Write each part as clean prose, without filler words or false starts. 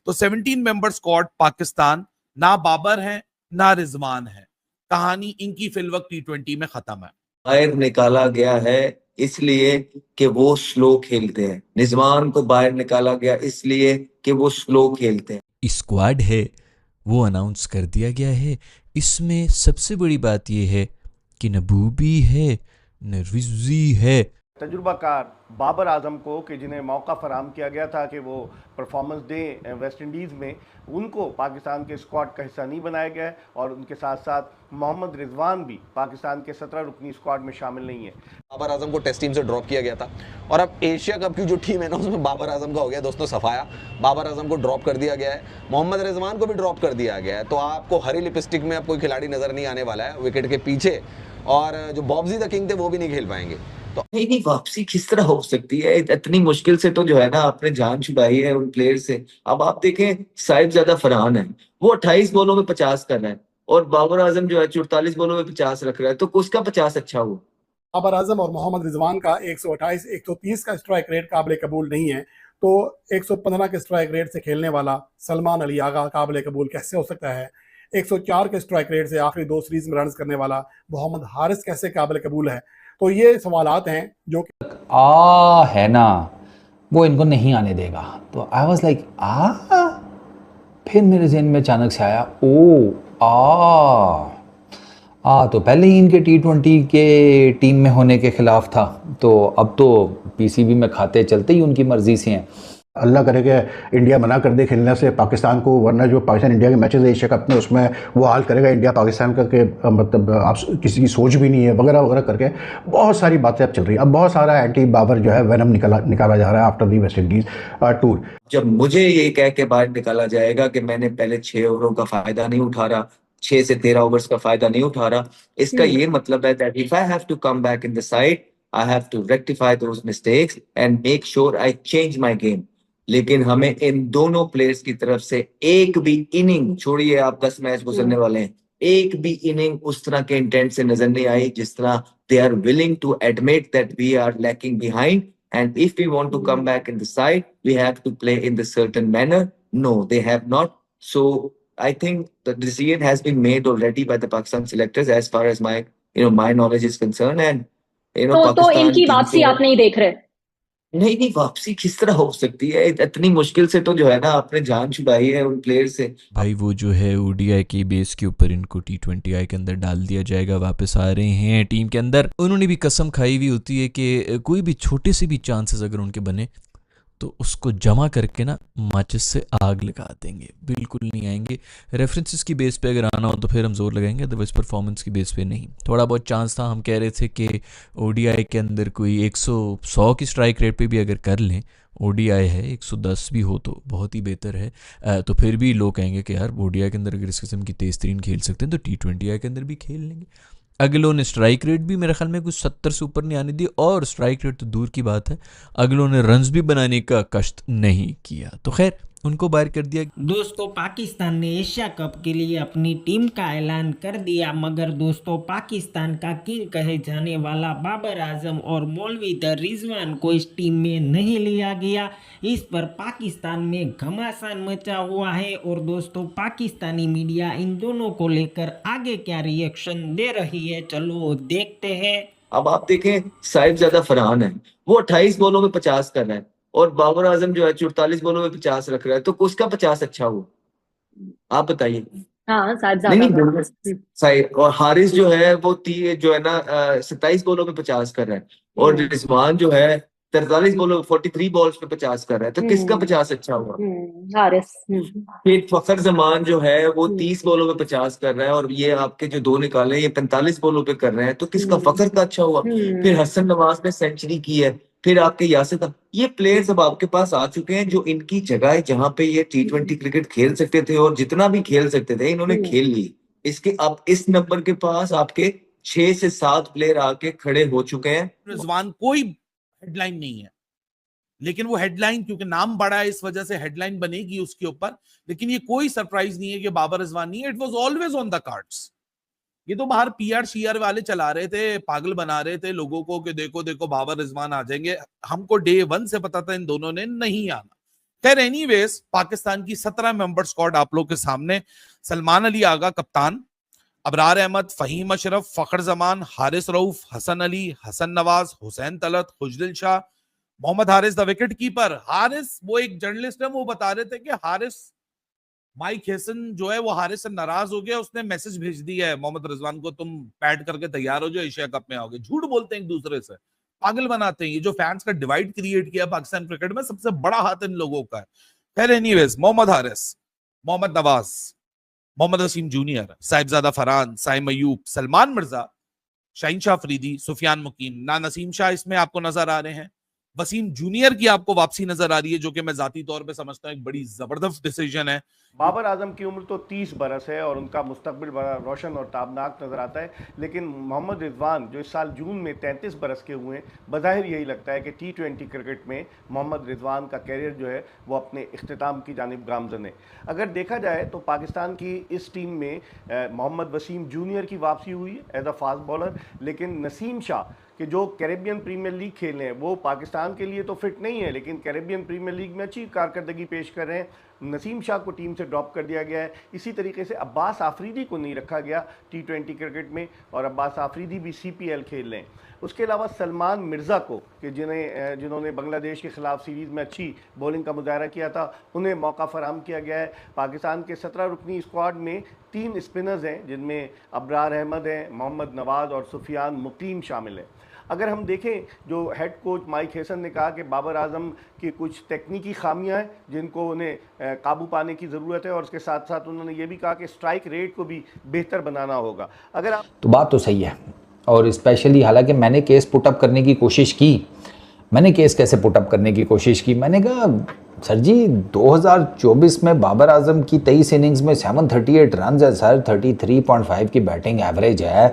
तो 17 member squad Pakistan, ना बाबर है ना रिजवान है, कहानी इनकी फिलवक्त T20 में खत्म है। बाहर निकाला गया है इसलिए कि वो स्लो खेलते हैं, रिजवान को बाहर निकाला गया इसलिए कि वो स्लो खेलते हैं। स्क्वाड है वो अनाउंस कर दिया गया है। इसमें सबसे बड़ी बात यह है कि न बूबी है न रिजवी है। तजुर्बाकार बाबर आजम को कि जिन्हें मौका फराम किया गया था कि वो परफॉर्मेंस दें वेस्ट इंडीज़ में, उनको पाकिस्तान के स्क्वाड का हिस्सा नहीं बनाया गया है और उनके साथ साथ मोहम्मद रिजवान भी पाकिस्तान के 17 रुकनी स्क्वाड में शामिल नहीं है। बाबर आजम को टेस्ट टीम से ड्रॉप किया गया था और अब एशिया कप की जो टीम है ना उसमें बाबर आजम का हो गया दोस्तों सफाया। बाबर आजम को ड्रॉप कर दिया गया है, मोहम्मद रिजवान को भी ड्रॉप कर दिया गया है। तो आपको हरी लिपस्टिक में अब कोई खिलाड़ी नजर नहीं आने वाला है विकेट के पीछे, और जो बॉब्जी द किंग थे वो भी नहीं खेल पाएंगे। तो नहीं, वापसी किस तरह हो सकती है? इतनी मुश्किल से तो जो है ना आपने जान छुड़ाई है उन प्लेयर से। अब आप देखें साहिबजादा फरहान है, वो 28 बॉलों में 50 कर रहा है और बाबर आजम जो है 44 बॉलों में 50 रख रहा है, तो उसका 50 अच्छा हुआ। बाबर आजम और मोहम्मद रिजवान का 128 130 का स्ट्राइक रेट काबिल कबूल नहीं है, तो 115 के स्ट्राइक रेट से खेलने वाला सलमान अली आगा काबिल कबूल कैसे हो सकता है? 104 के स्ट्राइक रेट से आखिरी 2 सीरीज में रन करने वाला मोहम्मद हारिस कैसे काबिल कबूल है? तो ये सवालात हैं जो है ना, वो इनको नहीं आने देगा। तो आई वाज लाइक फिर मेरे जहन में अचानक से आया तो पहले ही इनके T20 के टीम में होने के खिलाफ था, तो अब तो PCB में खाते चलते ही उनकी मर्जी से हैं। अल्लाह करे कि इंडिया मना कर दे खेलने से पाकिस्तान को, वरना जो पाकिस्तान इंडिया के मैचेस है एशिया कप में उसमें वो हाल करेगा इंडिया पाकिस्तान का कि मतलब आप किसी की सोच भी नहीं है वगैरह वगैरह करके बहुत सारी बातें अब चल रही है। अब बहुत सारा एंटी बाबर जो है वेनम निकाला जा रहा है after the West Indies tour. जब मुझे ये कह के बाहर निकाला जाएगा कि मैंने पहले 6 ओवरों का फायदा नहीं उठा रहा, 6 से 13 ओवर्स का फायदा नहीं उठा रहा, इसका ये मतलब है that if I have to come back in the side I have to rectify those mistakes and make sure I change my game. लेकिन हमें इन दोनों प्लेयर्स की तरफ से एक भी इनिंग, छोड़िए आप 10 मैच गुजरने वाले हैं, एक भी इनिंग उस तरह के इंटेंट से नजर नहीं आई जिस तरह they are willing to admit that we are lacking behind and if we want to come back in the side we have to play in the certain manner. No, they have not. So I think the decision has been made already by the Pakistan selectors as far as my knowledge is concerned. And तो इनकी वापसी आप नहीं देख रहे? नहीं, वापसी किस तरह हो सकती है? इतनी मुश्किल से तो जो है ना आपने जान छुड़ाई है उन प्लेयर से। भाई वो जो है ODI की बेस के ऊपर इनको T20I के अंदर डाल दिया जाएगा, वापस आ रहे हैं टीम के अंदर। उन्होंने भी कसम खाई हुई होती है कि कोई भी छोटे से भी चांसेस अगर उनके बने तो उसको जमा करके ना माचिस से आग लगा देंगे, बिल्कुल नहीं आएंगे। रेफरेंसेस की बेस पे अगर आना हो तो फिर हम जोर लगाएंगे, अदरवाइज परफॉर्मेंस की बेस पे नहीं। थोड़ा बहुत चांस था, हम कह रहे थे कि ODI के अंदर कोई 100 की स्ट्राइक रेट पे भी अगर कर लें, ODI है 110 भी हो तो बहुत ही बेहतर है। तो फिर भी लोग कहेंगे कि यार ODI के अंदर अगर इस किस्म की तेज़ तरीन खेल सकते हैं तो T20I के अंदर भी खेल लेंगे। अगलों ने स्ट्राइक रेट भी मेरे ख्याल में कुछ 70 से ऊपर नहीं आने दी, और स्ट्राइक रेट तो दूर की बात है, अगलों ने रन्स भी बनाने का कष्ट नहीं किया। तो खैर उनको बाहर कर दिया। दोस्तों पाकिस्तान ने एशिया कप के लिए अपनी टीम का ऐलान कर दिया, मगर दोस्तों पाकिस्तान का किंग कहे जाने वाला बाबर आजम और मौलवी द रिजवान को इस टीम में नहीं लिया गया। इस पर पाकिस्तान में घमासान मचा हुआ है और दोस्तों पाकिस्तानी मीडिया इन दोनों को लेकर आगे क्या रिएक्शन दे रही है, चलो देखते हैं। अब आप देखें साहिबजादा फरहान है, वो 28 बॉलों में 50 कर रहा है और बाबर आजम जो है 44 बॉलों में 50 रख रहा है, तो उसका 50 अच्छा हुआ? आप बताइए। नहीं, और हारिस जो है वो जो है ना 27 बॉलों में 50 कर रहा है और रिजवान जो है 43 बॉलों 43 बॉल्स पे 50 कर रहा है, तो किसका 50 अच्छा हुआ? हारिस। फिर फखर जमान जो है वो 30 बॉलों में 50 कर रहा है और ये आपके जो 2 निकाले ये 45 बॉलों पे कर रहे हैं, तो किसका फखर का अच्छा हुआ? फिर हसन नवाज ने सेंचुरी की है, फिर आपके यासिर, ये प्लेयर्स अब आपके पास आ चुके हैं जो इनकी जगह जहां पे ये T20 क्रिकेट खेल सकते थे और जितना भी खेल सकते थे इन्होंने खेल ली। इसके अब इस नंबर के पास आपके 6 से 7 प्लेयर आके खड़े हो चुके हैं। रिजवान कोई हेडलाइन नहीं है, लेकिन वो हेडलाइन क्योंकि नाम बड़ा है इस वजह से हेडलाइन बनेगी उसके ऊपर, लेकिन ये कोई सरप्राइज नहीं है कि बाबर रिजवान नहीं है। It was always on the cards. ये तो बाहर PR वाले चला रहे थे, पागल बना रहे थे लोगों को कि देखो देखो बाबर रिजवान आ जाएंगे। हमको डे 1 से पता था इन दोनों ने नहीं आना। खैर एनीवेज, पाकिस्तान की 17 मेंबर स्क्वाड आप लोग के सामने। सलमान अली आगा कप्तान, Abrar Ahmed, Faheem Ashraf, Fakhar Zaman, Haris Rauf, Hasan Ali, Hasan Nawaz, Hussain Talat, Khushdil Shah, Mohammad Haris the wicket keeper. Haris, वो एक जर्नलिस्ट है, वो बता रहे थे कि हारिस, माइक हेसन जो है वो हारिस से नाराज हो गया, उसने मैसेज भेज दिया है मोहम्मद रिजवान को, तुम पैड करके तैयार हो जाओ, एशिया कप में आओगे। झूठ बोलते हैं एक दूसरे से, पागल बनाते हैं। ये जो फैंस का डिवाइड क्रिएट किया पाकिस्तान क्रिकेट में, सबसे बड़ा हाथ इन लोगों का है। खैर एनीवेज, मोहम्मद हारिस, मोहम्मद नवाज, मोहम्मद वसीम जूनियर, साहिबजादा फरहान, साइम अयूब, सलमान मिर्जा, शाहीन शाह अफरीदी, सुफियान मुकीम, ना नसीम शाह इसमें आपको नजर आ रहे हैं। वसीम जूनियर की आपको वापसी नजर आ रही है, जो कि मैं जाती तौर पे समझता हूं एक बड़ी जबरदस्त डिसीजन है। बाबर आजम की उम्र तो 30 बरस है और उनका मुस्तकबिल बड़ा रोशन और ताबनाक नज़र आता है, लेकिन मोहम्मद रिजवान जो इस साल जून में 33 बरस के हुए हैं, बज़ाहिर यही लगता है कि T20 क्रिकेट में मोहम्मद रिजवान का कैरियर जो है वो अपने इख्तिताम की जानिब गामज़न है। अगर देखा जाए तो पाकिस्तान की इस टीम में मोहम्मद वसीम जूनियर की वापसी हुई है एज अ फास्ट बॉलर, लेकिन नसीम शाह कि जो कैरेबियन प्रीमियर लीग खेल रहे हैं वो पाकिस्तान के लिए तो फिट नहीं है, लेकिन कैरेबियन प्रीमियर लीग में अच्छी कारकर्दगी पेश कर रहे हैं। नसीम शाह को टीम से ड्रॉप कर दिया गया है। इसी तरीके से अब्बास आफरीदी को नहीं रखा गया T20 क्रिकेट में, और अब्बास आफरीदी भी CPL खेल रहे हैं। उसके अलावा सलमान मिर्ज़ा को कि जिन्होंने बांग्लादेश के खिलाफ सीरीज़ में अच्छी बॉलिंग का मुजाहरा किया था, उन्हें मौका फराहम किया गया है। पाकिस्तान के 17 रुकनी स्क्वाड में 3 स्पिनर्स हैं, जिनमें अबरार अहमद हैं, मोहम्मद नवाज और सुफियान मुकीम शामिल हैं। अगर हम देखें, जो हेड कोच माइक हेसन ने कहा कि बाबर आजम की कुछ तकनीकी खामियां हैं जिनको उन्हें काबू पाने की ज़रूरत है, और उसके साथ साथ उन्होंने ये भी कहा कि स्ट्राइक रेट को भी बेहतर बनाना होगा। अगर आप तो बात तो सही है, और स्पेशली हालांकि मैंने केस पुटअप करने की कोशिश की। मैंने केस कैसे पुटअप करने की कोशिश की, मैंने कहा सर जी 2024 में बाबर आजम की 23 इनिंग्स में 738 रन है सर, 33.5 की बैटिंग एवरेज है,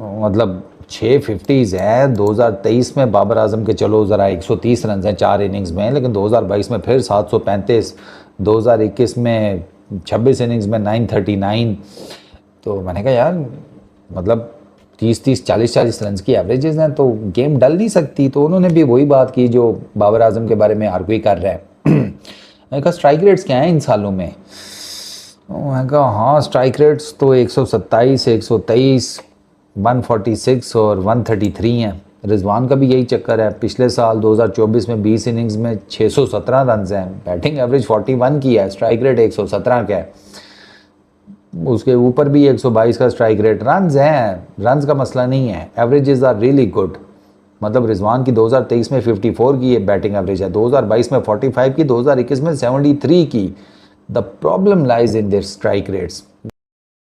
मतलब 650s है। 2023 में बाबर आजम के चलो ज़रा 130 रन हैं 4 इनिंग्स में, लेकिन 2022 में फिर 735, 2021 में 26 इनिंग्स में 939। तो मैंने कहा यार मतलब 30-30, 40-40 रन की एवरेजेस हैं, तो गेम डल नहीं सकती। तो उन्होंने भी वही बात की जो बाबर आजम के बारे में आर्ग्यू कर रहे हैं। मैंने कहा स्ट्राइक रेट्स क्या हैं इन सालों में? मैंने कहा हाँ स्ट्राइक रेट्स तो 127, 123, 146 और 133 हैं। रिजवान का भी यही चक्कर है। पिछले साल 2024 में 20 इनिंग्स में 617 रन हैं, बैटिंग एवरेज 41 की है, स्ट्राइक रेट 117 का है, उसके ऊपर भी 122 का स्ट्राइक रेट। रन्स हैं, रन्स का मसला नहीं है, एवरेजेस आर रियली गुड। मतलब रिजवान की 2023 में 54 की बैटिंग एवरेज है, 2022 में 45 की, 2021 में 73 की। The problem lies in their strike rates.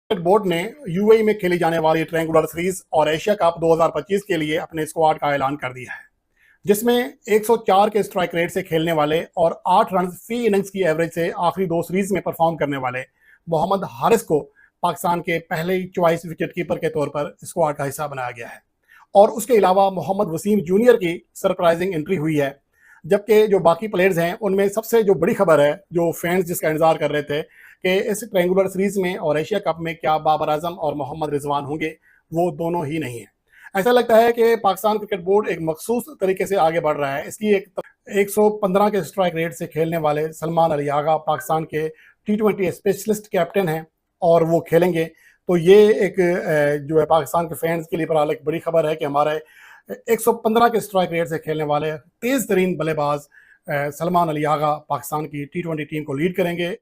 Board ने UAE में खेली जाने वाली ट्रायंगुलर सीरीज और एशिया कप 2025 के लिए अपने स्क्वाड का ऐलान कर दिया है, जिसमें 104 के स्ट्राइक रेट से खेलने वाले और 8 रन फी इनिंग्स की एवरेज से आखिरी 2 सीरीज में परफॉर्म करने वाले मोहम्मद हारिस को पाकिस्तान के पहले चॉइस विकेट कीपर के तौर पर स्क्वाड का हिस्सा बनाया गया है। और उसके अलावा मोहम्मद वसीम जूनियर की सरप्राइजिंग एंट्री हुई है। जबकि जो बाकी प्लेयर्स हैं उनमें सबसे जो बड़ी खबर है, जो फैंस जिसका इंतजार कर रहे थे कि इस ट्रायंगुलर सीरीज में और एशिया कप में क्या बाबर आजम और मोहम्मद रिजवान होंगे, वो दोनों ही नहीं है। ऐसा लगता है कि पाकिस्तान क्रिकेट बोर्ड एक मखसूस तरीके से आगे बढ़ रहा है। इसकी 115 के स्ट्राइक रेट से खेलने वाले सलमान अली आगा पाकिस्तान के T20 स्पेशलिस्ट कैप्टन हैं और वो खेलेंगे। तो ये एक जो है पाकिस्तान के फैंस के लिए बड़ा एक बड़ी खबर है कि हमारे 115 के स्ट्राइक रेट से खेलने वाले तेज तरीन बल्लेबाज सलमान अली आगा पाकिस्तान की T20 टीम को लीड करेंगे।